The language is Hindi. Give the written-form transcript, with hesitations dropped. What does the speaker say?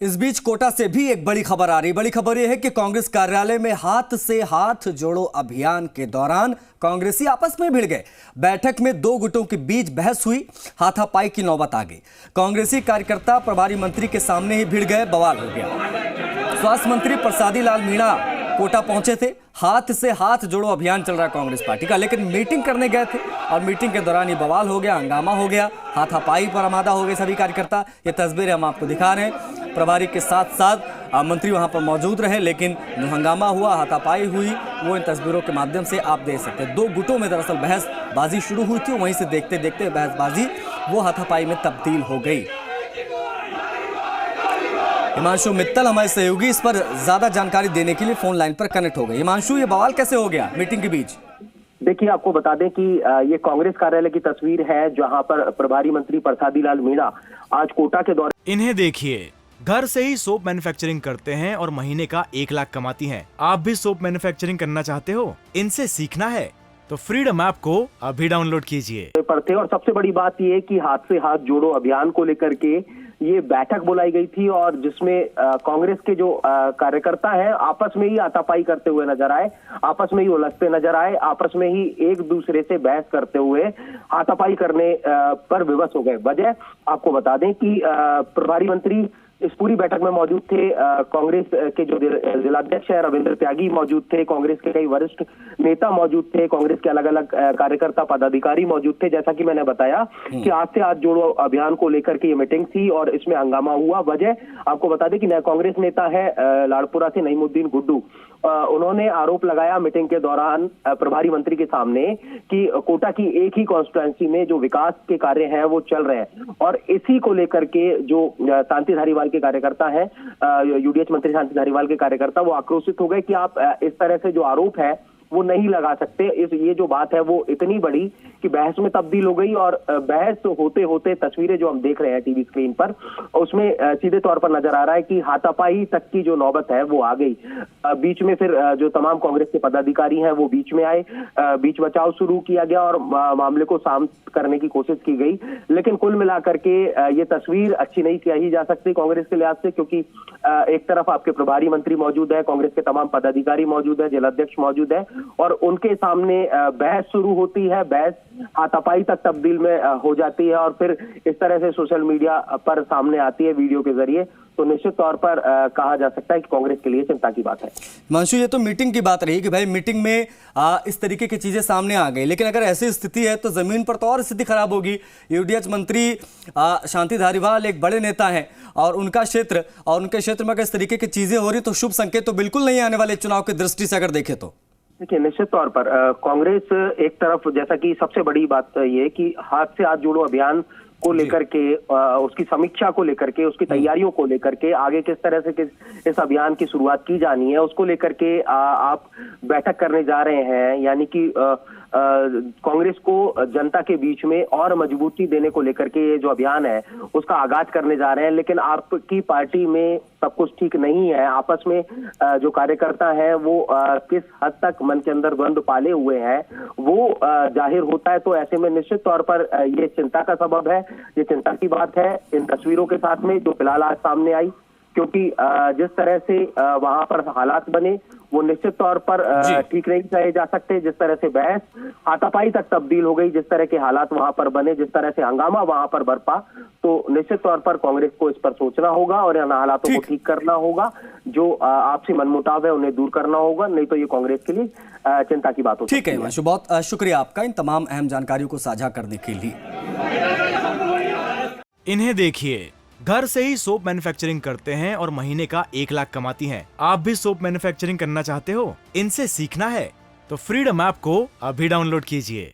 इस बीच कोटा से भी एक बड़ी खबर आ रही। बड़ी खबर यह है कि कांग्रेस कार्यालय में हाथ से हाथ जोड़ो अभियान के दौरान कांग्रेसी आपस में भिड़ गए। बैठक में दो गुटों के बीच बहस हुई, हाथापाई की नौबत आ गई। कांग्रेसी कार्यकर्ता प्रभारी मंत्री के सामने ही भिड़ गए, बवाल हो गया। स्वास्थ्य मंत्री प्रसादी लाल मीणा कोटा पहुंचे थे। हाथ से हाथ जोड़ो अभियान चल रहा है कांग्रेस पार्टी का, लेकिन मीटिंग करने गए थे और मीटिंग के दौरान ही बवाल हो गया, हंगामा हो गया, हाथापाई पर आमादा हो गए सभी कार्यकर्ता। ये तस्वीरें हम आपको दिखा रहे हैं। प्रभारी के साथ साथ मंत्री वहां पर मौजूद रहे, लेकिन जो हंगामा हुआ, हाथापाई हुई, वो इन तस्वीरों के माध्यम से आप देख सकते हैं। दो गुटों में दरअसल बहसबाजी शुरू हुई थी, वहीं से देखते देखते बहसबाजी वो हाथापाई में तब्दील हो गई। हिमांशु मित्तल हमारे सहयोगी इस पर ज्यादा जानकारी देने के लिए फोन लाइन पर कनेक्ट हो गए। हिमांशु, ये बवाल कैसे हो गया मीटिंग के बीच? देखिए, आपको बता दें कि ये कांग्रेस कार्यालय की तस्वीर है जहां पर प्रभारी मंत्री प्रसादी लाल मीणा आज कोटा के दौरे। इन्हें देखिए, घर से ही सोप मैन्युफैक्चरिंग करते हैं और महीने का 1 लाख कमाती हैं। आप भी सोप मैन्युफैक्चरिंग करना चाहते हो? इनसे सीखना है तो फ्रीडम ऐप को अभी डाउनलोड कीजिए। पढ़ते और सबसे बड़ी बात यह कि हाथ से हाथ जोड़ो अभियान को लेकर के ये बैठक बुलाई गई थी और जिसमें कांग्रेस के जो कार्यकर्ता हैं आपस में ही हाथापाई करते हुए नजर आए, आपस में ही उलझते नजर आए, आपस में ही एक दूसरे से बहस करते हुए हाथापाई करने पर विवश हो गए। वजह आपको बता दें कि प्रभारी मंत्री इस पूरी बैठक में मौजूद थे। कांग्रेस के जो जिलाध्यक्ष है रविंद्र त्यागी मौजूद थे, कांग्रेस के कई वरिष्ठ नेता मौजूद थे, कांग्रेस के अलग अलग कार्यकर्ता पदाधिकारी मौजूद थे। जैसा कि मैंने बताया कि हाथ से हाथ जोड़ो अभियान को लेकर के ये मीटिंग थी और इसमें हंगामा हुआ। वजह आपको बता दें कि नया कांग्रेस नेता है लाड़पुरा से नईमुद्दीन गुड्डू, उन्होंने आरोप लगाया मीटिंग के दौरान प्रभारी मंत्री के सामने कि कोटा की एक ही कॉन्स्टिट्यूएंसी में जो विकास के कार्य हैं वो चल रहे हैं और इसी को लेकर के जो शांति धारीवाल के कार्यकर्ता है, यूडीएच मंत्री शांति धारीवाल के कार्यकर्ता, वो आक्रोशित हो गए कि आप इस तरह से जो आरोप है वो नहीं लगा सकते। ये जो बात है वो इतनी बड़ी कि बहस में तब्दील हो गई और बहस होते होते तस्वीरें जो हम देख रहे हैं टीवी स्क्रीन पर, उसमें सीधे तौर पर नजर आ रहा है कि हाथापाई तक की जो नौबत है वो आ गई। बीच में फिर जो तमाम कांग्रेस के पदाधिकारी हैं वो बीच में आए, बीच बचाव शुरू किया गया और मामले को शांत करने की कोशिश की गई। लेकिन कुल मिलाकर के ये तस्वीर अच्छी नहीं कही जा सकती कांग्रेस के लिहाज से, क्योंकि एक तरफ आपके प्रभारी मंत्री मौजूद है, कांग्रेस के तमाम पदाधिकारी मौजूद है, जिलाध्यक्ष मौजूद है और उनके सामने बहस शुरू होती है, बहस हाथापाई तक तब्दील में हो जाती है और फिर इस तरह से सोशल मीडिया पर सामने आती है वीडियो के जरिए। तो निश्चित तौर पर कहा जा सकता है कि कांग्रेस के लिए चिंता की बात है। हिमांशु, ये तो मीटिंग की बात रही कि भाई मीटिंग में इस तरीके की चीजें सामने आ गई, लेकिन अगर ऐसी स्थिति है तो जमीन पर तो और स्थिति खराब होगी। यूडीएच मंत्री शांति धारीवाल एक बड़े नेता हैं और उनका क्षेत्र और उनके क्षेत्र में अगर इस तरीके की चीजें हो रही तो शुभ संकेत तो बिल्कुल नहीं आने वाले चुनाव की दृष्टि से अगर देखें तो। देखिए, निश्चित तौर पर कांग्रेस एक तरफ, जैसा कि सबसे बड़ी बात ये कि हाथ से हाथ जोड़ो अभियान को लेकर के, उसकी समीक्षा को लेकर के, उसकी तैयारियों को लेकर के, आगे किस तरह से इस अभियान की शुरुआत की जानी है उसको लेकर के आप बैठक करने जा रहे हैं। यानी कि कांग्रेस को जनता के बीच में और मजबूती देने को लेकर के ये जो अभियान है उसका आगाज करने जा रहे हैं। लेकिन आपकी पार्टी में सब कुछ ठीक नहीं है, आपस में जो कार्यकर्ता हैं वो किस हद तक मन के अंदर द्वंद्व पाले हुए हैं वो जाहिर होता है। तो ऐसे में निश्चित तौर पर ये चिंता का सबब है, ये चिंता की बात है इन तस्वीरों के साथ में जो फिलहाल आज सामने आई, क्योंकि जिस तरह से वहां पर हालात बने वो निश्चित तौर पर ठीक नहीं कहे जा सकते। जिस तरह से बहस हाथापाई तक तब्दील हो गई, जिस तरह के हालात वहां पर बने, जिस तरह से हंगामा वहां पर बरपा, तो निश्चित तौर पर कांग्रेस को इस पर सोचना होगा और इन हालातों को ठीक करना होगा। जो आपसी मनमुटाव है उन्हें दूर करना होगा, नहीं तो ये कांग्रेस के लिए चिंता की बात होगी। ठीक है हिमांशु, बहुत शुक्रिया आपका इन तमाम अहम जानकारियों को साझा करने के लिए। इन्हें देखिए, घर से ही सोप मैन्युफैक्चरिंग करते हैं और महीने का 1 लाख कमाती हैं। आप भी सोप मैन्युफैक्चरिंग करना चाहते हो? इनसे सीखना है तो फ्रीडम ऐप को अभी डाउनलोड कीजिए।